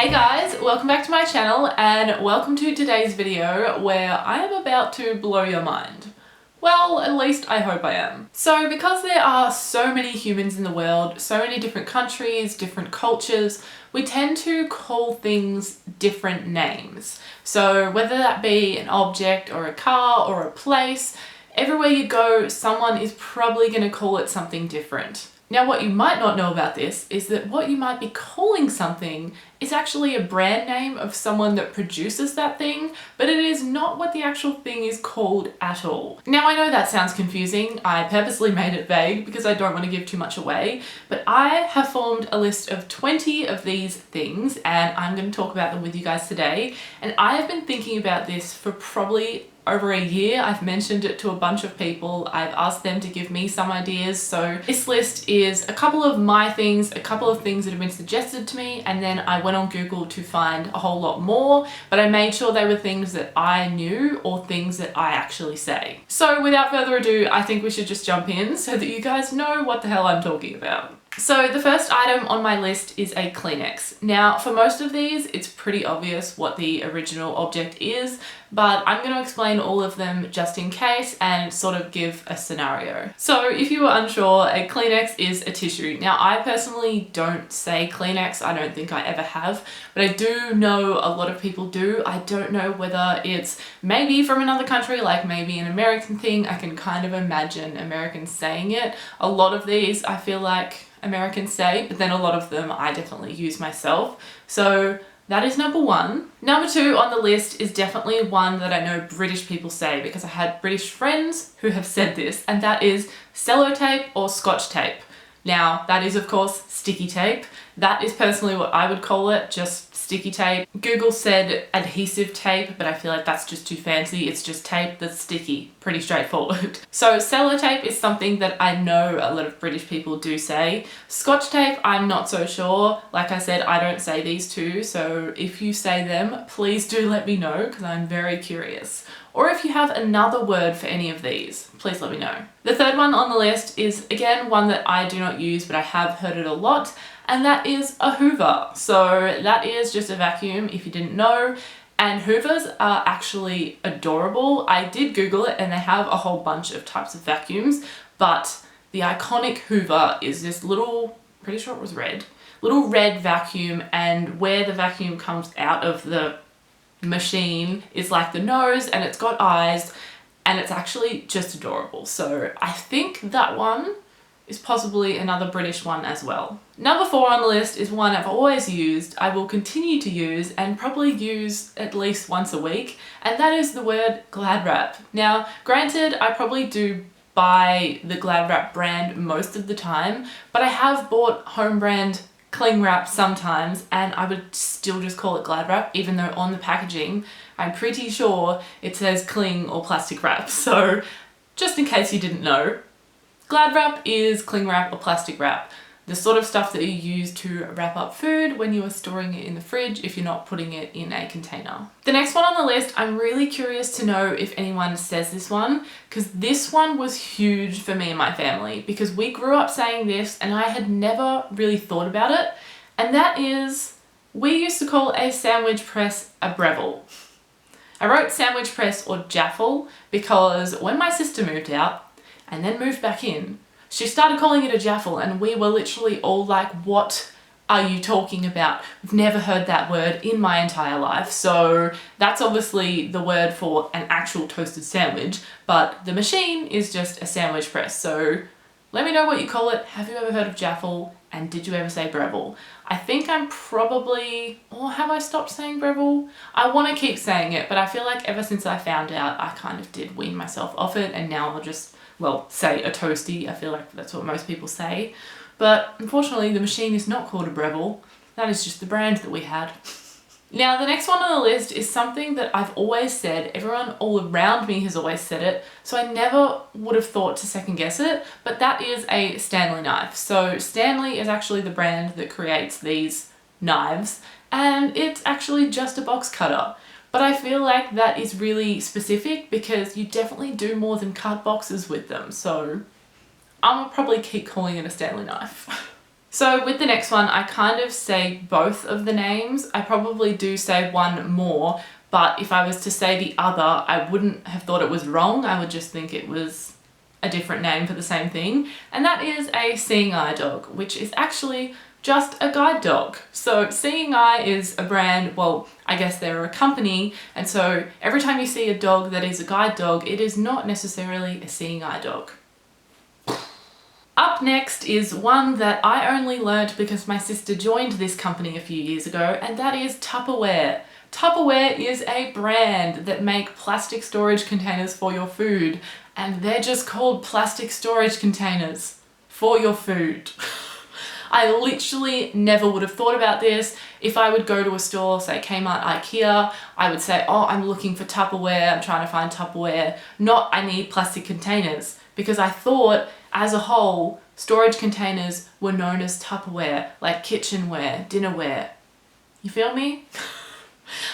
Hey guys, welcome back to my channel and welcome to today's video where I am about to blow your mind. Well, at least I hope I am. So because there are so many humans in the world, so many different countries, different cultures, we tend to call things different names. So whether that be an object or a car or a place, everywhere you go, someone is probably going to call it something different. Now, what you might not know about this is that what you might be calling something is actually a brand name of someone that produces that thing, but it is not what the actual thing is called at all. Now, I know that sounds confusing. I purposely made it vague because I don't want to give too much away, but I have formed a list of 20 of these things and I'm going to talk about them with you guys today. And I have been thinking about this for probably over a year. I've mentioned it to a bunch of people. I've asked them to give me some ideas. So this list is a couple of my things, a couple of things that have been suggested to me, and then I went on Google to find a whole lot more, but I made sure they were things that I knew or things that I actually say. So without further ado, I think we should just jump in so that you guys know what the hell I'm talking about. So the first item on my list is a Kleenex. Now, for most of these, it's pretty obvious what the original object is, but I'm going to explain all of them just in case and sort of give a scenario. So if you were unsure, a Kleenex is a tissue. Now, I personally don't say Kleenex. I don't think I ever have, but I do know a lot of people do. I don't know whether it's maybe from another country, like maybe an American thing. I can kind of imagine Americans saying it. A lot of these, I feel like Americans say, but then a lot of them I definitely use myself. So that is number one. Number two on the list is definitely one that I know British people say because I had British friends who have said this, and that is sellotape or scotch tape. Now, that is of course sticky tape. That is personally what I would call it, just sticky tape. Google said adhesive tape, but I feel like that's just too fancy. It's just tape that's sticky, pretty straightforward. So sellotape is something that I know a lot of British people do say. Scotch tape, I'm not so sure. Like I said, I don't say these two, so if you say them, please do let me know because I'm very curious. Or if you have another word for any of these, please let me know. The third one on the list is, again, one that I do not use, but I have heard it a lot, and that is a Hoover. So that is just a vacuum, if you didn't know, and Hoovers are actually adorable. I did Google it, and they have a whole bunch of types of vacuums, but the iconic Hoover is this little, pretty sure it was red, little red vacuum, and where the vacuum comes out of the machine is like the nose and it's got eyes and it's actually just adorable. So I think that one is possibly another British one as well. Number four on the list is one I've always used, I will continue to use and probably use at least once a week, and that is the word Glad Wrap. Now, granted, I probably do buy the Glad Wrap brand most of the time, but I have bought home brand cling wrap sometimes, and I would still just call it Glad Wrap, even though on the packaging I'm pretty sure it says cling or plastic wrap. So just in case you didn't know, Glad Wrap is cling wrap or plastic wrap, the sort of stuff that you use to wrap up food when you are storing it in the fridge if you're not putting it in a container. The next one on the list, I'm really curious to know if anyone says this one, because this one was huge for me and my family because we grew up saying this and I had never really thought about it, and that is, we used to call a sandwich press a Breville. I wrote sandwich press or jaffle because when my sister moved out and then moved back in, she started calling it a jaffle and we were literally all like, what are you talking about? I've never heard that word in my entire life. So that's obviously the word for an actual toasted sandwich, but the machine is just a sandwich press. So let me know what you call it. Have you ever heard of jaffle? And did you ever say Breville? I think I'm probably, or have I stopped saying Breville? I want to keep saying it, but I feel like ever since I found out, I kind of did wean myself off it, and now I'll just, well, say a toasty. I feel like that's what most people say. But unfortunately, the machine is not called a Breville. That is just the brand that we had. Now, the next one on the list is something that I've always said. Everyone all around me has always said it, so I never would have thought to second guess it, but that is a Stanley knife. So Stanley is actually the brand that creates these knives, and it's actually just a box cutter. But I feel like that is really specific because you definitely do more than cut boxes with them, so I'll probably keep calling it a Stanley knife. So with the next one, I kind of say both of the names. I probably do say one more, but if I was to say the other, I wouldn't have thought it was wrong. I would just think it was a different name for the same thing. And that is a seeing eye dog, which is actually just a guide dog. So Seeing Eye is a brand, well, I guess they're a company, and so every time you see a dog that is a guide dog, it is not necessarily a seeing eye dog. Up next is one that I only learnt because my sister joined this company a few years ago, and that is Tupperware. Tupperware is a brand that make plastic storage containers for your food, and they're just called plastic storage containers for your food. I literally never would have thought about this. If I would go to a store, say Kmart, IKEA, I would say, oh, I'm looking for Tupperware, I'm trying to find Tupperware, not I need plastic containers, because I thought as a whole, storage containers were known as Tupperware, like kitchenware, dinnerware. You feel me?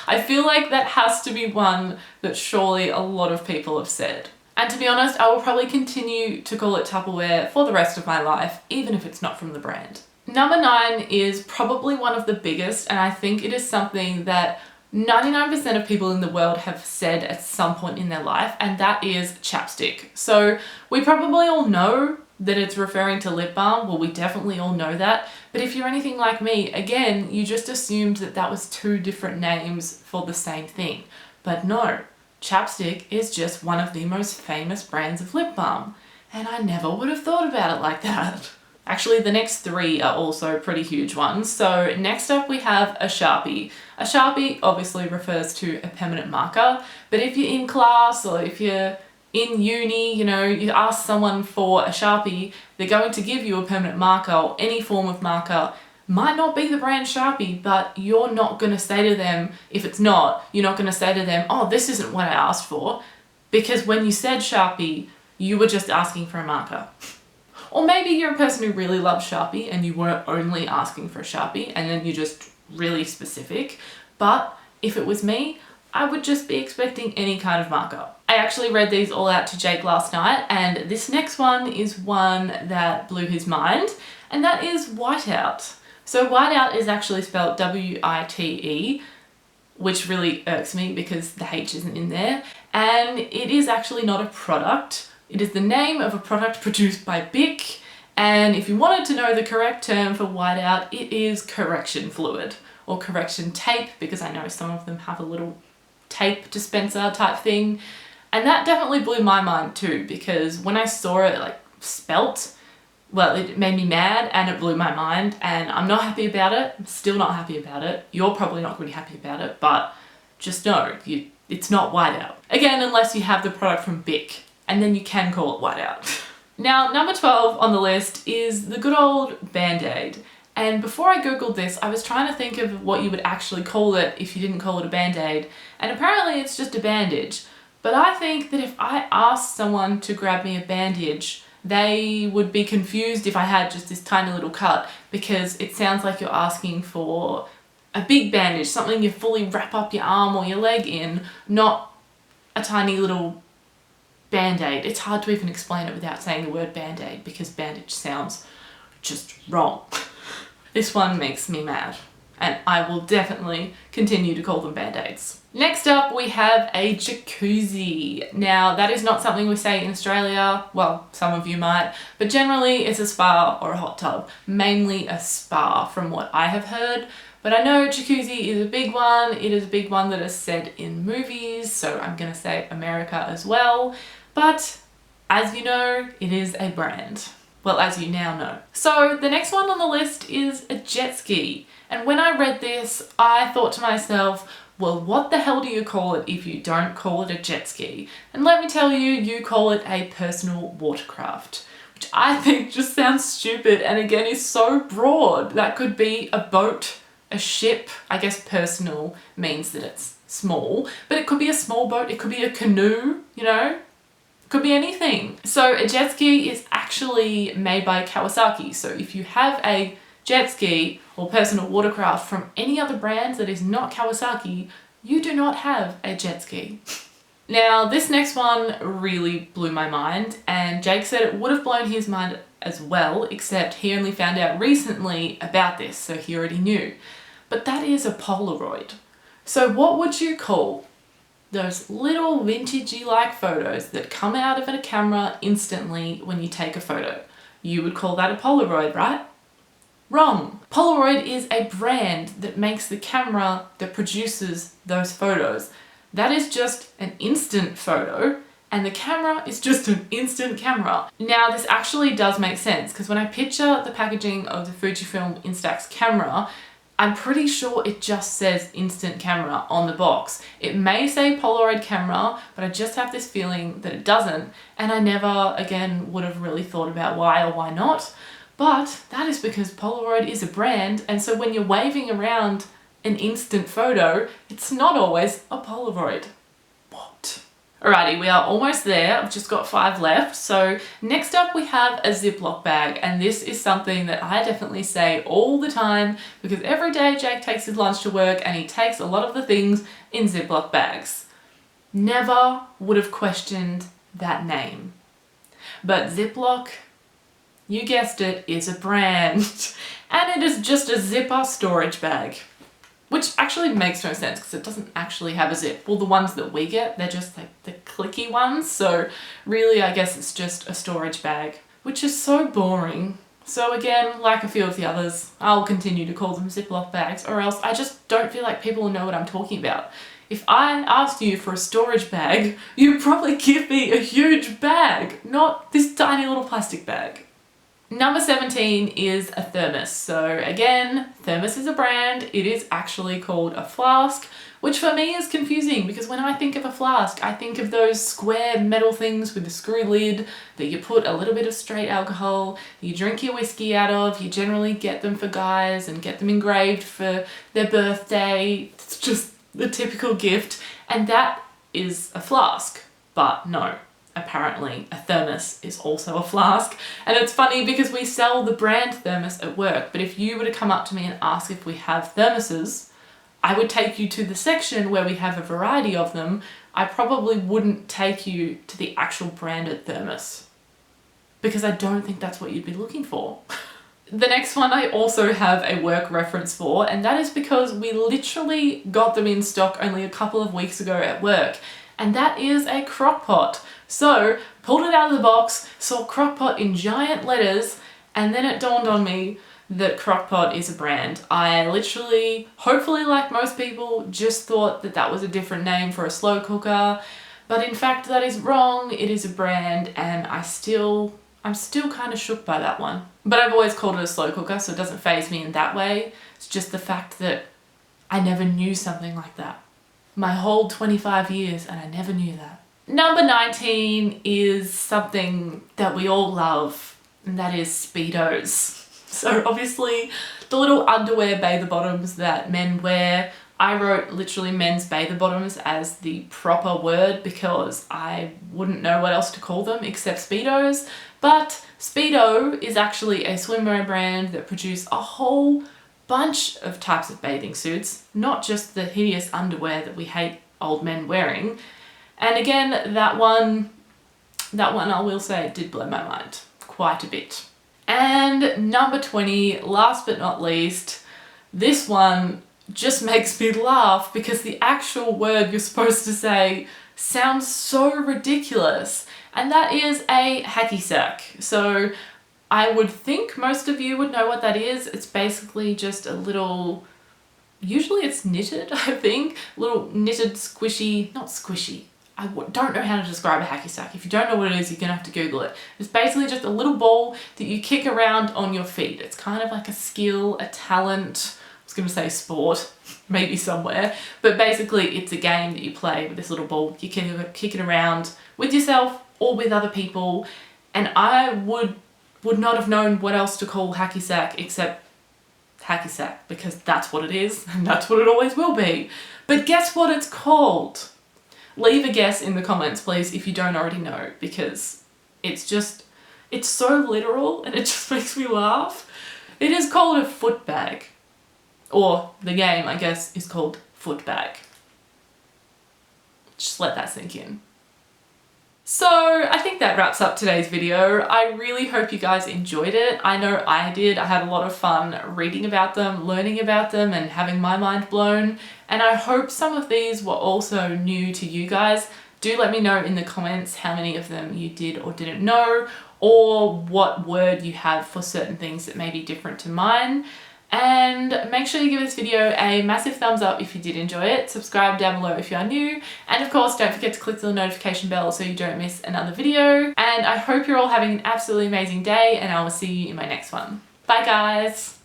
I feel like that has to be one that surely a lot of people have said. And to be honest, I will probably continue to call it Tupperware for the rest of my life, even if it's not from the brand. Number 9 is probably one of the biggest, and I think it is something that 99% of people in the world have said at some point in their life, and that is chapstick. So we probably all know that it's referring to lip balm. Well, we definitely all know that. But if you're anything like me, again, you just assumed that that was two different names for the same thing. But no. Chapstick is just one of the most famous brands of lip balm, and I never would have thought about it like that. Actually, the next 3 are also pretty huge ones. So next up we have a Sharpie. A Sharpie obviously refers to a permanent marker, but if you're in class or if you're in uni, you know, you ask someone for a Sharpie, they're going to give you a permanent marker or any form of marker. Might not be the brand Sharpie, but you're not going to say to them, if it's not, you're not going to say to them, oh, this isn't what I asked for, because when you said Sharpie, you were just asking for a marker. Or maybe you're a person who really loves Sharpie and you weren't only asking for a Sharpie and then you're just really specific. But if it was me, I would just be expecting any kind of marker. I actually read these all out to Jake last night, and this next one is one that blew his mind, and that is whiteout. So whiteout is actually spelled W-I-T-E, which really irks me because the H isn't in there. And it is actually not a product. It is the name of a product produced by Bic. And if you wanted to know the correct term for whiteout, it is correction fluid or correction tape, because I know some of them have a little tape dispenser type thing. And that definitely blew my mind too, because when I saw it like spelt, well, it made me mad and it blew my mind, and I'm not happy about it. I'm still not happy about it. You're probably not going to be happy about it, but just know, it's not whiteout. Again, unless you have the product from Bic, and then you can call it whiteout. Now, number 12 on the list is the good old Band-Aid. And before I googled this, I was trying to think of what you would actually call it if you didn't call it a Band-Aid, and apparently it's just a bandage. But I think that if I asked someone to grab me a bandage, they would be confused if I had just this tiny little cut, because it sounds like you're asking for a big bandage, something you fully wrap up your arm or your leg in, not a tiny little Band-Aid. It's hard to even explain it without saying the word Band-Aid, because bandage sounds just wrong. This one makes me mad, and I will definitely continue to call them Band-Aids. Next up, we have a jacuzzi. Now, that is not something we say in Australia. Well, some of you might, but generally it's a spa or a hot tub. Mainly a spa from what I have heard. But I know jacuzzi is a big one. It is a big one that is said in movies, so I'm gonna say America as well. But as you know, it is a brand. Well, as you now know. So the next one on the list is a jet ski. And when I read this, I thought to myself, well, what the hell do you call it if you don't call it a jet ski? And let me tell you, you call it a personal watercraft, which I think just sounds stupid and again is so broad. That could be a boat, a ship. I guess personal means that it's small, but it could be a small boat, it could be a canoe, you know? It could be anything. So a jet ski is actually made by Kawasaki. So if you have a jet ski or personal watercraft from any other brands that is not Kawasaki, you do not have a jet ski. Now, this next one really blew my mind, and Jake said it would have blown his mind as well, except he only found out recently about this, so he already knew. But that is a Polaroid. So what would you call those little vintagey like photos that come out of a camera instantly when you take a photo? You would call that a Polaroid, right? Wrong. Polaroid is a brand that makes the camera that produces those photos. That is just an instant photo, and the camera is just an instant camera. Now, this actually does make sense, because when I picture the packaging of the Fujifilm Instax camera, I'm pretty sure it just says instant camera on the box. It may say Polaroid camera, but I just have this feeling that it doesn't, and I never, again, would have really thought about why or why not. But that is because Polaroid is a brand, and so when you're waving around an instant photo, it's not always a Polaroid. What? Alrighty, we are almost there. I've just got 5 left. So next up we have a Ziploc bag, and this is something that I definitely say all the time because every day Jake takes his lunch to work and he takes a lot of the things in Ziploc bags. Never would have questioned that name. But Ziploc, you guessed it, is a brand. And it is just a zipper storage bag. Which actually makes no sense because it doesn't actually have a zip. Well, the ones that we get, they're just like the clicky ones. So really, I guess it's just a storage bag, which is so boring. So again, like a few of the others, I'll continue to call them Ziploc bags, or else I just don't feel like people will know what I'm talking about. If I asked you for a storage bag, you'd probably give me a huge bag, not this tiny little plastic bag. Number 17 is a thermos. So again, thermos is a brand. It is actually called a flask, which for me is confusing because when I think of a flask, I think of those square metal things with the screw lid that you put a little bit of straight alcohol, you drink your whiskey out of. You generally get them for guys and get them engraved for their birthday. It's just the typical gift, and that is a flask. But no. Apparently a thermos is also a flask, and it's funny because we sell the brand thermos at work, but if you were to come up to me and ask if we have thermoses, I would take you to the section where we have a variety of them. I probably wouldn't take you to the actual branded thermos because I don't think that's what you'd be looking for. The next one I also have a work reference for, and that is because we literally got them in stock only a couple of weeks ago at work, and that is a crock pot. So, pulled it out of the box, saw Crock-Pot in giant letters, and then it dawned on me that Crock-Pot is a brand. I literally, hopefully like most people, just thought that that was a different name for a slow cooker, but in fact that is wrong. It is a brand, and I'm still kind of shook by that one. But I've always called it a slow cooker, so it doesn't faze me in that way. It's just the fact that I never knew something like that. My whole 25 years, and I never knew that. Number 19 is something that we all love, and that is Speedos. So obviously the little underwear bather bottoms that men wear, I wrote literally men's bather bottoms as the proper word because I wouldn't know what else to call them except Speedos. But Speedo is actually a swimwear brand that produce a whole bunch of types of bathing suits, not just the hideous underwear that we hate old men wearing. And again, that one I will say did blow my mind quite a bit. And number 20, last but not least, this one just makes me laugh because the actual word you're supposed to say sounds so ridiculous, and that is a hacky sack. So I would think most of you would know what that is. It's basically just a little, usually it's knitted, I think, little knitted squishy, not squishy. I don't know how to describe a hacky sack. If you don't know what it is, you're gonna have to Google it. It's basically just a little ball that you kick around on your feet. It's kind of like a skill, a talent, I was gonna say sport, maybe somewhere, but basically it's a game that you play with this little ball. You kick it around with yourself or with other people, and I would not have known what else to call hacky sack except hacky sack, because that's what it is and that's what it always will be. But guess what it's called? Leave a guess in the comments, please, if you don't already know, because it's so literal and it just makes me laugh. It is called a foot bag. Or the game, I guess, is called foot bag. Just let that sink in. So I think that wraps up today's video. I really hope you guys enjoyed it. I know I did. I had a lot of fun reading about them, learning about them, and having my mind blown. And I hope some of these were also new to you guys. Do let me know in the comments how many of them you did or didn't know, or what word you have for certain things that may be different to mine. And make sure you give this video a massive thumbs up if you did enjoy it, subscribe down below if you are new, and of course don't forget to click the notification bell so you don't miss another video. And I hope you're all having an absolutely amazing day, and I will see you in my next one. Bye guys!